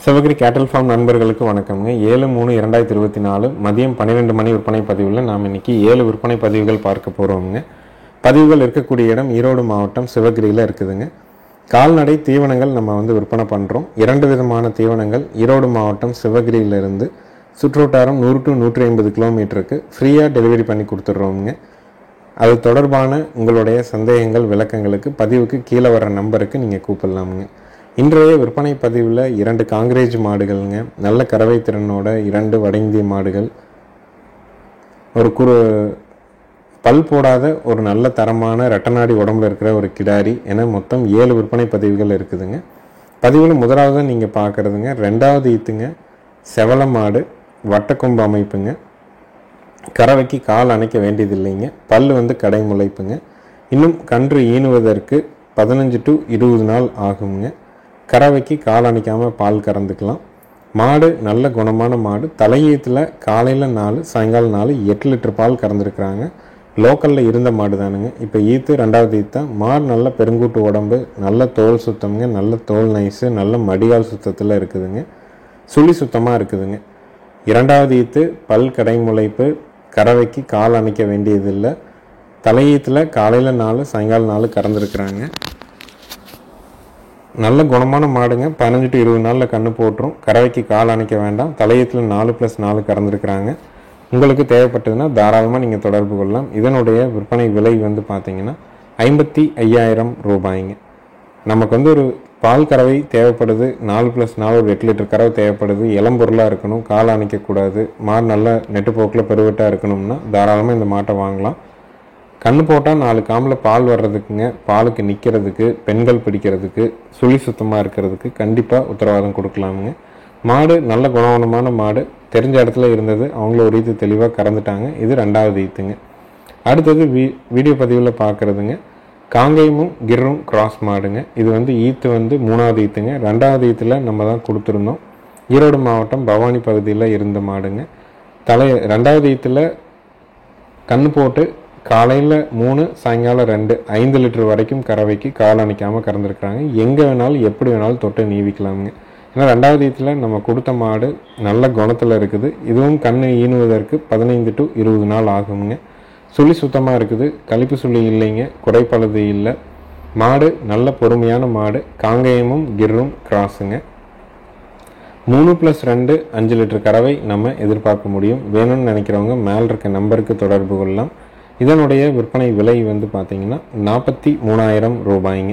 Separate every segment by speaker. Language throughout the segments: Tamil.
Speaker 1: சிவகிரி கேட்டல் ஃபார்ம் நண்பர்களுக்கு வணக்கம்ங்க. 7/3/2024 மதியம் 12 மணி விற்பனை பதிவில் நாம் இன்னைக்கு 7 விற்பனை பதிவுகள் பார்க்க போகிறோம்ங்க. பதிவுகள் இருக்கக்கூடிய இடம் ஈரோடு மாவட்டம் சிவகிரியில் இருக்குதுங்க. கால்நடை தீவனங்கள் நம்ம விற்பனை பண்ணுறோம். 2 விதமான தீவனங்கள் ஈரோடு மாவட்டம் சிவகிரியிலிருந்து சுற்றுவட்டாரம் 100 to 150 கிலோமீட்டருக்கு ஃப்ரீயாக டெலிவரி பண்ணி கொடுத்துட்றோம்ங்க. அது தொடர்பான உங்களுடைய சந்தேகங்கள் விளக்கங்களுக்கு பதிவுக்கு கீழே வர நம்பருக்கு நீங்கள் கூப்பிடலாமுங்க. இன்றைய விற்பனை பதிவில் 2 காங்கிரேஜ் மாடுகள்ங்க, நல்ல கறவை திறனோட 2 வட இந்திய மாடுகள், ஒரு பல் போடாத ஒரு நல்ல தரமான ரெட்டநாடி உடம்புல இருக்கிற ஒரு கிடாரி என மொத்தம் 7 விற்பனை பதிவுகள் இருக்குதுங்க. பதிவில் முதலாவது நீங்கள் பார்க்குறதுங்க, 2வது ஈத்துங்க, செவல மாடு, வட்டக்கொம்பு அமைப்புங்க, கறவைக்கு கால் அணைக்க வேண்டியது இல்லைங்க, பல் கடை முளைப்புங்க, இன்னும் கன்று ஈனுவதற்கு 15 to 20 நாள் ஆகுங்க. கறவைக்கு கால் அணைக்காமல் பால் கறந்துக்கலாம். மாடு நல்ல குணமான மாடு, தலையீத்தில் காலையில் 4 சாயங்காலம் 4 8 லிட்டர் பால் கறந்துருக்குறாங்க. லோக்கலில் இருந்த மாடு தானுங்க. இப்போ ஈத்து 2வது ஈத்தா. மாடு நல்ல பெருங்கூட்டு உடம்பு, நல்ல தோல் சுத்தம்ங்க, நல்ல தோல் நைஸு, நல்ல மடிகால் சுத்தத்தில் இருக்குதுங்க, சுழி சுத்தமாக இருக்குதுங்க. 2வது ஈத்து, பல் கடை முளைப்பு, கறவைக்கு கால் அணைக்க வேண்டியதில்லை. தலையீத்தில் காலையில் 4 சாயங்காலம் 4 கறந்துருக்குறாங்க. நல்ல குணமான மாடுங்க. 15 to 20 நாளில் கன்று போட்டுரும். கறவைக்கு கால் அணைக்க வேண்டாம். தலையீத்தில் 4+4 கறந்துருக்குறாங்க. உங்களுக்கு தேவைப்பட்டதுன்னா தாராளமாக நீங்கள் தொடர்பு கொள்ளலாம். இதனுடைய விற்பனை விலை பார்த்தீங்கன்னா 55,000 ரூபாய்ங்க. நமக்கு ஒரு பால் கறவை தேவைப்படுது, 4+4 ஒரு 8 லிட்டர் கறவை தேவைப்படுது, இளம்பொருளாக இருக்கணும், கால் அணைக்கக்கூடாது, மாடு நல்ல நெட்டுப்போக்கில் பெருவட்டாக இருக்கணும்னா தாராளமாக இந்த மாட்டை வாங்கலாம். கன்று போட்டால் 4 காம்பில் பால் வர்றதுக்குங்க, பாலுக்கு நிற்கிறதுக்கு, பெண்கள் பிடிக்கிறதுக்கு, சுழி சுத்தமாக இருக்கிறதுக்கு கண்டிப்பாக உத்தரவாதம் கொடுக்கலாமுங்க. மாடு நல்ல குணமான மாடு, தெரிஞ்ச இடத்துல இருந்தது, அவங்கள ஒரு ஈத்து தெளிவாக கறந்துட்டாங்க. இது 2வது ஈத்துங்க. அடுத்தது வீடியோ பதிவில் பார்க்குறதுங்க, காங்கேயமும் கிர்ரும் கிராஸ் மாடுங்க. இது ஈத்து 3வது ஈத்துங்க. 2வது ஈத்தில் நம்ம தான் கொடுத்துருந்தோம். ஈரோடு மாவட்டம் பவானி பகுதியில் இருந்த மாடுங்க. 2வது ஈத்தில் கன்று போட்டு காலையில் 3 சாயங்காலம் 2 5 லிட்டர் வரைக்கும் கறவைக்கு கால் அணைக்காமல் கறந்துருக்குறாங்க. எங்கே வேணாலும் எப்படி வேணாலும் தொட்டு நீவிக்கலாமுங்க. ஏன்னா 2வது ஈத்தில் நம்ம கொடுத்த மாடு நல்ல குணத்தில் இருக்குது. இதுவும் கன்று ஈனுவதற்கு 15 to 20 நாள் ஆகுங்க. சுழி சுத்தமாக இருக்குது, கழிப்பு சுழி இல்லைங்க, குறைப்பழுது இல்லை. மாடு நல்ல பொறுமையான மாடு. காங்கேயமும் கிர்ரும் கிராஸுங்க. 3+2 5 லிட்டர் கறவை நம்ம எதிர்பார்க்க முடியும். வேணும்னு நினைக்கிறவங்க மேலே இருக்க நம்பருக்கு தொடர்பு கொள்ளலாம். இதனுடைய விற்பனை விலை பார்த்தீங்கன்னா 43,000 ரூபாய்ங்க.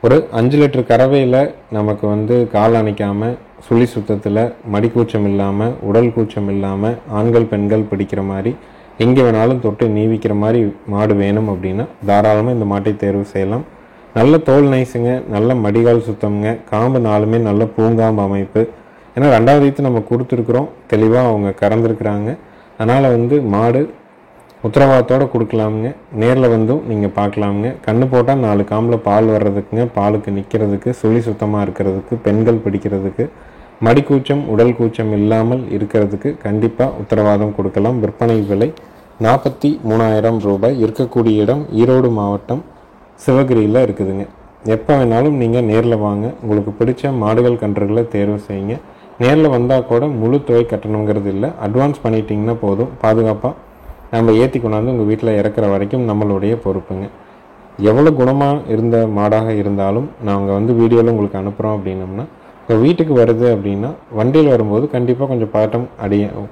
Speaker 1: ஒரு 5 லிட்டர் கறவையில் நமக்கு கால் அணைக்காமல், சுழி சுத்தத்தில், மடிக்கூச்சம் இல்லாமல், உடல் கூச்சம் இல்லாமல், ஆண்கள் பெண்கள் பிடிக்கிற மாதிரி, எங்கே வேணாலும் தொட்டு நீவிக்கிற மாதிரி மாடு வேணும் அப்படின்னா தாராளமாக இந்த மாட்டை தேர்வு செய்யலாம். நல்ல தோல் நைஸுங்க, நல்ல மடிகால் சுத்தம்ங்க, காம்பு 4மே நல்ல பூங்காம்பு அமைப்பு. ஏன்னா 2வது ஈத்து நம்ம கொடுத்துருக்குறோம், தெளிவாக அவங்க கறந்துருக்குறாங்க. அதனால் மாடு உத்தரவாதத்தோடு கொடுக்கலாமுங்க. நேரில் நீங்கள் பார்க்கலாமுங்க. கன்று போட்டால் 4 காம்பில் பால் வர்றதுக்குங்க, பாலுக்கு நிற்கிறதுக்கு, சுழி சுத்தமாக இருக்கிறதுக்கு, பெண்கள் பிடிக்கிறதுக்கு, மடிக்கூச்சம் உடல் கூச்சம் இல்லாமல் இருக்கிறதுக்கு கண்டிப்பாக உத்தரவாதம் கொடுக்கலாம். விற்பனை விலை 43,000 ரூபாய். இருக்கக்கூடிய இடம் ஈரோடு மாவட்டம் சிவகிரியில் இருக்குதுங்க. எப்போ வேணாலும் நீங்கள் நேரில் வாங்க. உங்களுக்கு பிடிச்ச மாடுகள் கன்றுகளை தேர்வு செய்யுங்க. நேரில் வந்தால் கூட முழு தொகை கட்டணுங்கிறது இல்லை. அட்வான்ஸ் பண்ணிட்டீங்கன்னா போதும். பாதுகாப்பாக நம்ம ஏற்றி கொண்டாந்து உங்கள் வீட்டில் இறக்குற வரைக்கும் நம்மளுடைய பொறுப்புங்க. எவ்வளோ குணமாக இருந்த மாடாக இருந்தாலும் நாங்கள் வீடியோவில் உங்களுக்கு அனுப்புகிறோம் அப்படின்னம்னா, உங்கள் வீட்டுக்கு வருது அப்படின்னா வண்டியில் வரும்போது கண்டிப்பாக கொஞ்சம் பதட்டம்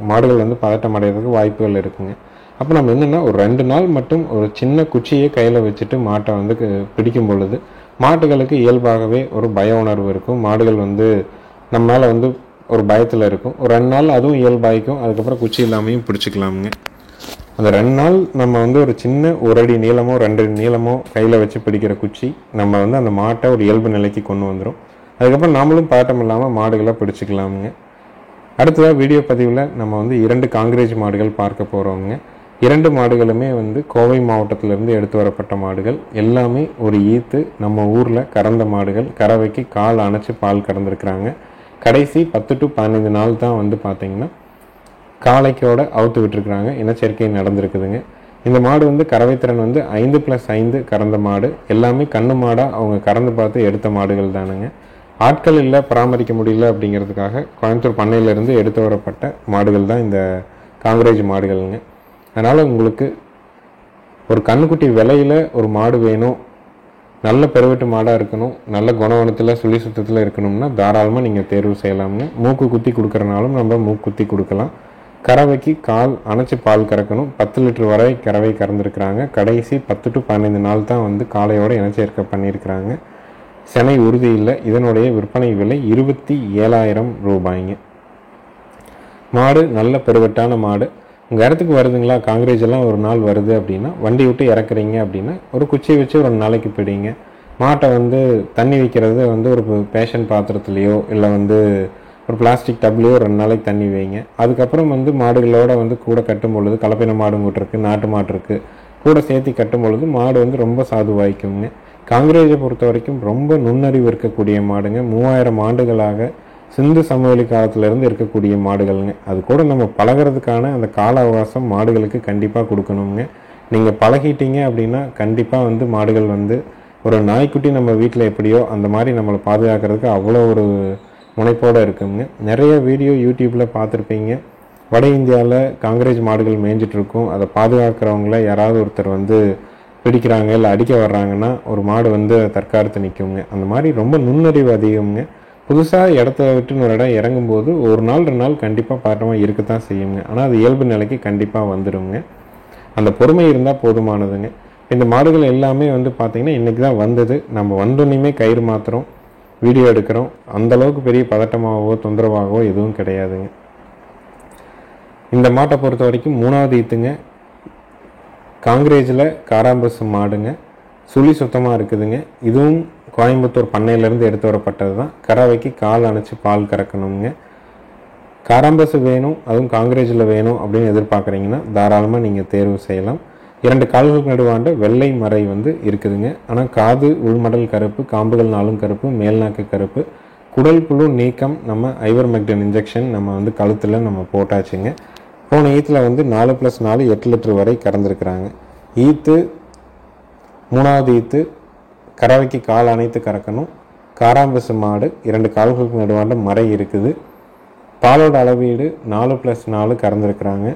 Speaker 1: மாடுகள் பதட்டம் அடைகிறதுக்கு வாய்ப்புகள் இருக்குங்க. அப்போ நம்ம என்னென்னா ஒரு 2 நாள் மட்டும் ஒரு சின்ன குச்சியை கையில் வச்சுட்டு மாட்டை பிடிக்கும் பொழுது மாட்டுகளுக்கு இயல்பாகவே ஒரு பய உணர்வு இருக்கும். மாடுகள் நம்ம மேலே ஒரு பயத்தில் இருக்கும். ஒரு 2 நாள் அதுவும் இயல்பாகிக்கும். அதுக்கப்புறம் குச்சி இல்லாமையும் பிடிச்சிக்கலாமுங்க. அந்த 2 நாள் நம்ம ஒரு சின்ன 1 அடி நீளமோ 2 அடி நீளமோ கையில் வச்சு பிடிக்கிற குச்சி நம்ம அந்த மாட்டை ஒரு இயல்பு நிலைக்கு கொண்டு வந்துடும். அதுக்கப்புறம் நாமளும் பதட்டம் இல்லாமல் மாடுகளை பிடிச்சிக்கலாமுங்க. அடுத்ததாக வீடியோ பதிவில் நம்ம 2 காங்கிரேஜ் மாடுகள் பார்க்க போகிறோங்க. 2 மாடுகளுமே கோவை மாவட்டத்திலேருந்து எடுத்து வரப்பட்ட மாடுகள். எல்லாமே ஒரு ஈத்து நம்ம ஊரில் கறந்த மாடுகள். கறவைக்கு கால் அணைச்சி பால் கறந்துருக்குறாங்க. கடைசி 10 to 15 நாள் தான் பார்த்திங்கன்னா காலைக்கோட அவுத்து விட்டுருக்குறாங்க. இனச்சேர்க்கை நடந்திருக்குதுங்க. இந்த மாடு கறவை திறன் 5+5 கறந்த மாடு. எல்லாமே கண்ணு மாடாக அவங்க கறந்து பார்த்து எடுத்த மாடுகள் தானுங்க. ஆட்கள் இல்லை, பராமரிக்க முடியல அப்படிங்கிறதுக்காக கோயம்புத்தூர் பண்ணையிலேருந்து எடுத்து வரப்பட்ட மாடுகள் தான் இந்த காங்கிரேஜ் மாடுகள்ங்க. அதனால் உங்களுக்கு ஒரு கண்ணுக்குட்டி விலையில் ஒரு மாடு வேணும், நல்ல பெருவெட்டு மாடாக இருக்கணும், நல்ல குணவனத்தில் சுழி சுத்தத்தில் இருக்கணும்னா தாராளமாக நீங்கள் தேர்வு செய்யலாமுங்க. மூக்கு குத்தி கொடுக்குறனாலும் நம்ம மூக்கு குத்தி கொடுக்கலாம். கறவைக்கு கால் அணைச்சி பால் கறக்கணும். 10 லிட்டர் வரை கறவை கறந்துருக்குறாங்க. கடைசி 10 to 15 நாள் தான் வந்து காலையோடு இனச்சேர்க்கை பண்ணியிருக்கிறாங்க. செனை உறுதி இல்லை. இதனுடைய விற்பனை விலை 27,000 ரூபாய்ங்க. மாடு நல்ல பெருவெட்டான மாடு. உங்கள் இடத்துக்கு வருதுங்களா, காங்கிரேஜ் எல்லாம் ஒரு நாள் வருது அப்படின்னா வண்டி விட்டு இறக்குறீங்க அப்படின்னா ஒரு குச்சி வச்சு ஒரு நாளைக்கு பிடிங்க. மாட்டை வந்து தண்ணி வைக்கிறது வந்து ஒரு பேஷன் பாத்திரத்துலேயோ இல்லை வந்து ஒரு பிளாஸ்டிக் டப்லேயோ 2 நாளைக்கு தண்ணி வைங்க. அதுக்கப்புறம் வந்து மாடுகளோட வந்து கூட கட்டும் பொழுது, கலப்பின மாடு இருக்குது, நாட்டு மாடு இருக்குது, கூட சேர்த்து கட்டும் பொழுது மாடு வந்து ரொம்ப சாதுவாய்க்குங்க. காங்கிரேஜை பொறுத்த வரைக்கும் ரொம்ப நுண்ணறிவு இருக்கக்கூடிய மாடுங்க. 3000 ஆண்டுகளாக சிந்து சமவெளி காலத்திலேருந்து இருக்கக்கூடிய மாடுகள்ங்க. அது கூட நம்ம பழகிறதுக்கான அந்த கால அவகாசம் மாடுகளுக்கு கண்டிப்பாக கொடுக்கணுங்க. நீங்கள் பழகிட்டீங்க அப்படின்னா கண்டிப்பாக வந்து மாடுகள் வந்து ஒரு நாய்க்குட்டி நம்ம வீட்டில் எப்படியோ அந்த மாதிரி நம்மளை பாதுகாக்கிறதுக்கு அவ்வளோ ஒரு முனைப்போடு இருக்குங்க. நிறைய வீடியோ யூடியூப்பில் பார்த்துருப்பீங்க. வட இந்தியாவில் காங்கிரேஜ் மாடுகள் மேய்ஞ்சிட்ருக்கும். அதை பாதுகாக்கிறவங்கள யாராவது ஒருத்தர் வந்து பிடிக்கிறாங்க இல்லை அடிக்க வர்றாங்கன்னா ஒரு மாடு வந்து தற்காத்து நிற்குங்க. அந்த மாதிரி ரொம்ப நுண்ணறிவு அதிகம்ங்க. புதுசாக இடத்த விட்டு ஒரு இடம் இறங்கும்போது ஒரு நாள் 2 நாள் கண்டிப்பாக பாட்டமாக இருக்கத்தான் செய்யுங்க. ஆனால் அது இயல்பு நிலைக்கு கண்டிப்பாக வந்துடுங்க. அந்த பொறுமை இருந்தால் போதுமானதுங்க. இந்த மாடுகள் எல்லாமே வந்து பார்த்திங்கன்னா இன்றைக்கி தான் வந்தது. நம்ம வந்தோன்னையுமே கயிறு மாத்திரம் வீடியோ எடுக்கிறோம். அந்தளவுக்கு பெரிய பதட்டமாகவோ தொந்தரவாகவோ எதுவும் கிடையாதுங்க. இந்த மாட்டை பொறுத்த வரைக்கும் 3வது ஈத்துங்க. காங்கிரேஜில் காராம்பசு மாடுங்க. சுழி சுத்தமாக இருக்குதுங்க. இதுவும் கோயம்புத்தூர் பண்ணையிலேருந்து எடுத்து வரப்பட்டது தான். கறவைக்கு கால் அணைச்சி பால் கறக்கணுங்க. காராம்பசு வேணும், அதுவும் காங்கிரேஜில் வேணும் அப்படின்னு எதிர்பார்க்குறீங்கன்னா தாராளமாக நீங்கள் தேர்வு செய்யலாம். 2 கால்களுக்கு நடுவாண்ட வெள்ளை மறை வந்து இருக்குதுங்க. ஆனால் காது உள்மடல் கருப்பு, காம்புகள் 4 கருப்பு, மேல்நாக்கு கருப்பு. குடல் புழு நீக்கம் நம்ம ஐவர்மெக்டின் இன்ஜெக்ஷன் நம்ம வந்து கழுத்தில் நம்ம போட்டாச்சுங்க. போன ஈத்தில் வந்து 4+4 8 லிட்டர் வரை கறந்துருக்குறாங்க. ஈத்து 3வது ஈத்து கறவைக்கு கால் அணைத்து கறக்கணும். காராம்பசு மாடு 2 கால்களுக்கு நடுவாண்ட மறை இருக்குது. பாலோட அளவீடு 4+4 கறந்துருக்குறாங்க.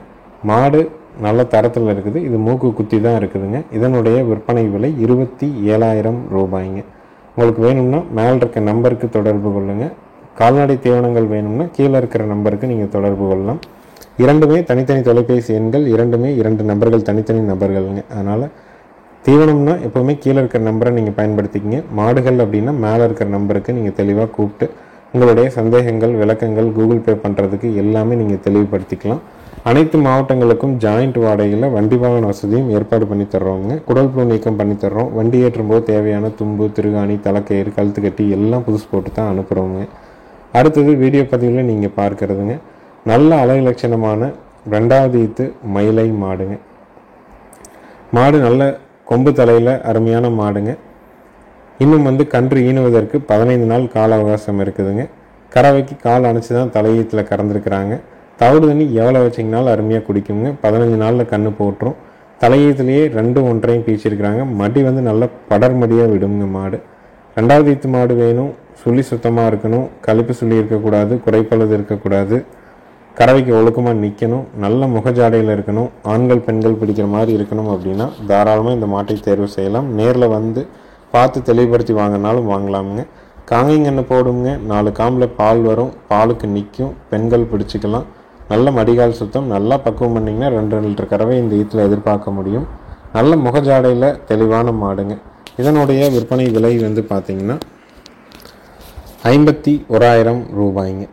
Speaker 1: மாடு நல்ல தரத்தில் இருக்குது. இது மூக்கு குத்தி தான் இருக்குதுங்க. இதனுடைய விற்பனை விலை 27,000 ரூபாய்ங்க. உங்களுக்கு வேணும்னா மேலே இருக்க நம்பருக்கு தொடர்பு கொள்ளுங்கள். கால்நடை தீவனங்கள் வேணும்னா கீழே இருக்கிற நம்பருக்கு நீங்கள் தொடர்பு கொள்ளலாம். 2மே தனித்தனி தொலைபேசி எண்கள், 2மே 2 நபர்கள், தனித்தனி நபர்களுங்க. அதனால் தீவனம்னா எப்போவுமே கீழே இருக்கிற நம்பரை நீங்கள் பயன்படுத்திக்கிங்க. மாடுகள் அப்படின்னா மேலே இருக்கிற நம்பருக்கு நீங்கள் தெளிவாக கூப்பிட்டு உங்களுடைய சந்தேகங்கள், விளக்கங்கள் கூகுள் பே பண்ணுறதுக்கு எல்லாமே நீங்கள் தெளிவுபடுத்திக்கலாம். அனைத்து மாவட்டங்களுக்கும் ஜாயிண்ட் வாடகையில் வண்டி வாகன வசதியும் ஏற்பாடு பண்ணி தர்றோங்க. குடல் புழு நீக்கம் பண்ணி தர்றோம். வண்டி ஏற்றும் போது தேவையான தும்பு, திருகாணி, தலைக்கயிறு, கழுத்து கட்டி எல்லாம் புதுசு போட்டு தான் அனுப்புகிறோங்க. அடுத்தது வீடியோ பதிவில் நீங்கள் பார்க்குறதுங்க நல்ல அழகுலட்சணமான 2வது ஈத்து மயிலை மாடுங்க. மாடு நல்ல கொம்பு தலையில் அருமையான மாடுங்க. இன்னும் வந்து கன்று ஈனுவதற்கு 15 நாள் கால அவகாசம் இருக்குதுங்க. கறவைக்கு கால் அணைச்சி தான் தலையீத்தில் கறந்துருக்குறாங்க. தவிடு தண்ணி எவ்வளோ வச்சிங்கனாலும் அருமையாக குடிக்குங்க. 15 நாளில் கன்று போட்டுரும். தலையீத்துலேயே 2 1/2 பீச்சிருக்கிறாங்க. மடி வந்து நல்லா படர் மடியாக விடுங்க மாடு. 2வது ஈத்து மாடு வேணும். சுழி சுத்தமாக இருக்கணும். கழிப்பு சுழி இருக்கக்கூடாது, குறைப்பழுது இருக்கக்கூடாது. கறவைக்கு ஒழுக்கமாக நிற்கணும். நல்ல முகஜாடையில் இருக்கணும். ஆண்கள் பெண்கள் பிடிக்கிற மாதிரி இருக்கணும். அப்படின்னா தாராளமாக இந்த மாட்டை தேர்வு செய்யலாம். நேரில் வந்து பார்த்து தெளிவுபடுத்தி வாங்கினாலும் வாங்கலாமுங்க. காங்கைங்கன்று போடுங்க. 4 காம்பில் பால் வரும். பாலுக்கு நிற்கும். பெண்கள் பிடிச்சிக்கலாம். நல்ல மடிகால் சுத்தம் நல்லா பக்குவம் பண்ணிங்கன்னா 2 லிட்டர் கறவை இந்த ஈத்தில் எதிர்பார்க்க முடியும். நல்ல முகஜாடையில் தெளிவான மாடுங்க. இதனுடைய விற்பனை விலை வந்து பார்த்திங்கன்னா 51,000 ரூபாய்ங்க.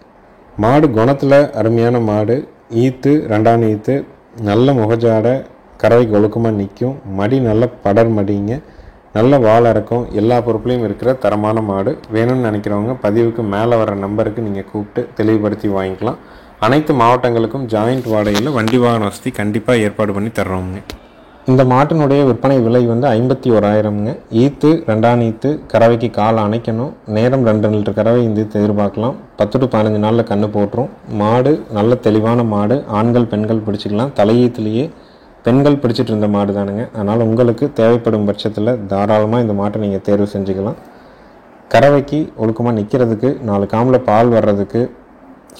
Speaker 1: மாடு குணத்தில் அருமையான மாடு. ஈத்து 2ஆம் ஈத்து நல்ல முகஜாடை, கறவைக்கு ஒழுக்கமாக நிற்கும். மடி நல்ல படர் மடிங்க. நல்ல வால் இறக்கம், எல்லா பொருட்களையும் இருக்கிற தரமான மாடு. வேணும்னு நினைக்கிறவங்க பதிவுக்கு மேலே வர நம்பருக்கு நீங்கள் கூப்பிட்டு தெளிவுபடுத்தி வாங்கிக்கலாம். அனைத்து மாவட்டங்களுக்கும் ஜாயிண்ட் வாடகையில் வண்டி வாகன வசதி கண்டிப்பாக ஏற்பாடு பண்ணி தர்றோமுங்க. இந்த மாட்டினுடைய விற்பனை விலை வந்து 51,000ங்க. ஈத்து 2ஆம் ஈத்து கறவைக்கு கால் அணைக்கணும். நேரம் 2 லிட்டர் கறவை இந்த ஈத்து எதிர்பார்க்கலாம். 10 to 15 நாளில் கன்று போட்டுரும். மாடு நல்ல தெளிவான மாடு. ஆண்கள் பெண்கள் பிடிச்சிக்கலாம். தலையீத்துலேயே பெண்கள் பிடிச்சிட்டு இருந்த மாடு தானுங்க. அதனால் உங்களுக்கு தேவைப்படும் பட்சத்தில் தாராளமாக இந்த மாட்டை நீங்கள் தேர்வு செஞ்சுக்கலாம். கறவைக்கு ஒழுக்கமாக நிற்கிறதுக்கு, 4 காம்பில் பால் வர்றதுக்கு,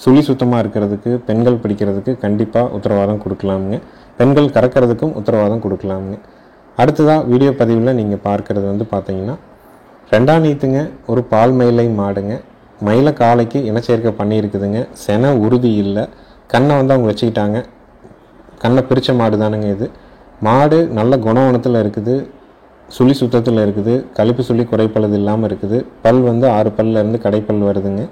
Speaker 1: சுழி சுத்தமாக இருக்கிறதுக்கு, பெண்கள் பிடிக்கிறதுக்கு கண்டிப்பாக உத்தரவாதம் கொடுக்கலாமுங்க. பெண்கள் கறக்கிறதுக்கும் உத்தரவாதம் கொடுக்கலாமுங்க. அடுத்ததாக வீடியோ பதிவில் நீங்கள் பார்க்குறது வந்து பார்த்தீங்கன்னா 2ஆம் நீத்துங்க, ஒரு பால் மயிலை மாடுங்க. மயிலை காலைக்கு இனச்சேர்க்கை பண்ணியிருக்குதுங்க. செனை உறுதி இல்லை, கண்ணை வந்து அவங்க வச்சுக்கிட்டாங்க. கண்ணை பிரித்த மாடு தானுங்க இது. மாடு நல்ல குணவனத்தில் இருக்குது, சுழி சுத்தத்தில் இருக்குது, கழிப்பு சுழி குறைப்பழுது இல்லாமல் இருக்குது. பல் வந்து 6 பல்லேருந்து கடைப்பல் வருதுங்க.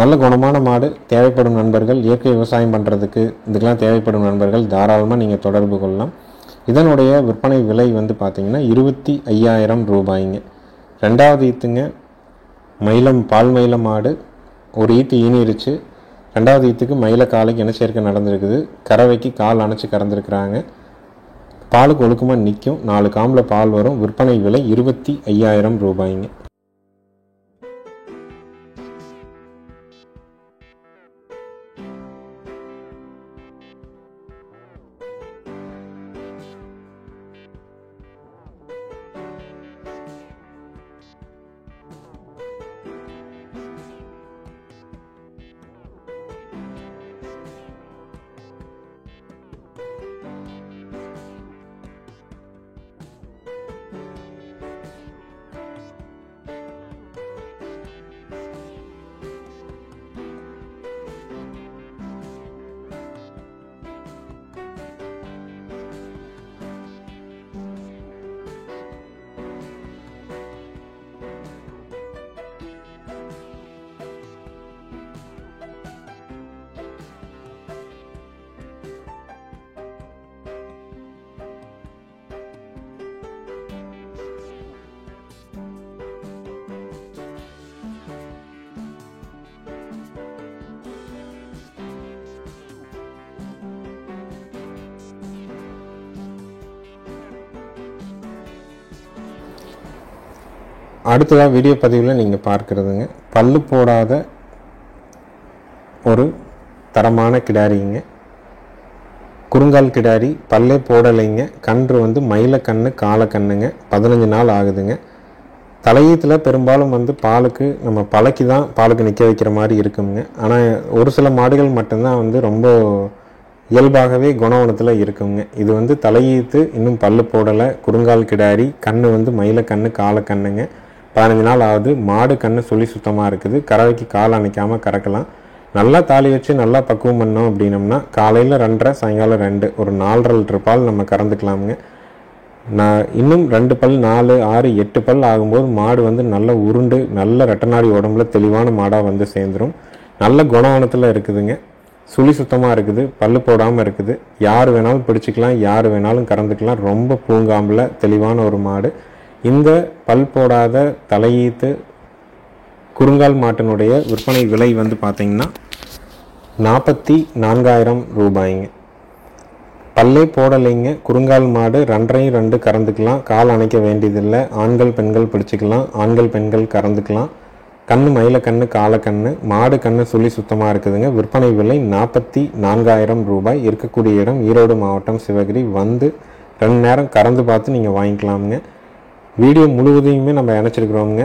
Speaker 1: நல்ல குணமான மாடு. தேவைப்படும் நண்பர்கள், இயற்கை விவசாயம் பண்ணுறதுக்கு இதுக்கெல்லாம் தேவைப்படும் நண்பர்கள் தாராளமாக நீங்கள் தொடர்பு கொள்ளலாம். இதனுடைய விற்பனை விலை வந்து பார்த்திங்கன்னா 25,000 ரூபாய்ங்க. 2வது ஈத்துங்க, மயிலம் பால் மயில மாடு. ஒரு ஈத்து ஈனிருச்சு. 2வது ஈத்துக்கு மயில காலைக்கு இனச்சேர்க்கை நடந்திருக்குது. கறவைக்கு கால் அணைச்சி கறந்துருக்குறாங்க. பாலுக்கு ஒழுக்கமாக நிற்கும். 4 காம்பில் பால் வரும். விற்பனை விலை 25,000 ரூபாய்ங்க. அடுத்ததாக வீடியோ பதிவில் நீங்கள் பார்க்குறதுங்க, பல்லு போடாத ஒரு தரமான கிடாரிங்க. குறுங்கால் கிடாரி, பல்லே போடலைங்க. கன்று வந்து மயில கன்று, காலை கண்ணுங்க. 15 நாள் ஆகுதுங்க. தலையீத்தில் பெரும்பாலும் வந்து பாலுக்கு நம்ம பழக்கி தான் பாலுக்கு நிற்க வைக்கிற மாதிரி இருக்குங்க. ஆனால் ஒரு சில மாடுகள் மட்டும்தான் வந்து ரொம்ப இயல்பாகவே குணவனத்தில் இருக்குங்க. இது வந்து தலையீத்து, இன்னும் பல்லு போடலை, குறுங்கால் கிடாரி, கன்று வந்து மயில கன்று, காலை கண்ணுங்க. 15 நாள் ஆகுது. மாடு கன்று சுழி சுத்தமாக இருக்குது. கறவைக்கு கால் அணைக்காமல் கறக்கலாம். நல்லா தாலி வச்சு நல்லா பக்குவம் பண்ணோம் அப்படின்னம்னா காலையில் 2.5, சாயங்காலம் 2, ஒரு 4.5 லிட்டர் பால் நம்ம கறந்துக்கலாமுங்க. இன்னும் 2 பல், 4, 6, 8 பல் ஆகும்போது மாடு வந்து நல்ல உருண்டு, நல்ல ரெட்டநாடி உடம்புல தெளிவான மாடாக வந்து சேர்ந்துடும். நல்ல குணவனத்தில் இருக்குதுங்க. சுழி சுத்தமாக இருக்குது, பல்லு போடாமல் இருக்குது. யார் வேணாலும் பிடிச்சிக்கலாம், யார் வேணாலும் கறந்துக்கலாம். ரொம்ப பூங்காம்பில் தெளிவான ஒரு மாடு. இந்த பல் போடாத தலையீத்து குறுங்கால் மாட்டினுடைய விற்பனை விலை வந்து பார்த்திங்கன்னா 44,000 ரூபாய்ங்க. பல்லே போடலைங்க. குறுங்கால் மாடு. 2 கறந்துக்கலாம். கால் அணைக்க வேண்டியதில்லை. ஆண்கள் பெண்கள் பிடிச்சிக்கலாம். ஆண்கள் பெண்கள் கறந்துக்கலாம். கண்ணு மயில கண்ணு, காலை கண்ணு. மாடு கண்ணு சுழி சுத்தமாக இருக்குதுங்க. விற்பனை விலை 44,000 ரூபாய். இருக்கக்கூடிய இடம் ஈரோடு மாவட்டம், சிவகிரி. வந்து 2 நேரம் கறந்து பார்த்து நீங்கள் வாங்கிக்கலாமுங்க. வீடியோ முழுவதையுமே நம்ம இணைச்சிருக்கிறோமுங்க.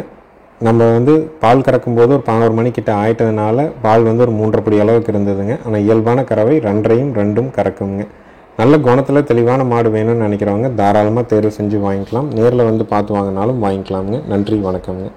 Speaker 1: நம்ம வந்து பால் கறக்கும்போது ஒரு 11 மணிக்கிட்ட ஆயிட்டதுனால பால் வந்து ஒரு 3.5 படி அளவுக்கு இருந்ததுங்க. ஆனால் இயல்பான கறவை 2 கறக்குங்க. நல்ல குணத்தில் தெளிவான மாடு வேணும்னு நினைக்கிறவங்க தாராளமாக தேர்வு செஞ்சு வாங்கிக்கலாம். நேரில் வந்து பார்த்து வாங்கினாலும் வாங்கிக்கலாமுங்க. நன்றி, வணக்கம்ங்க.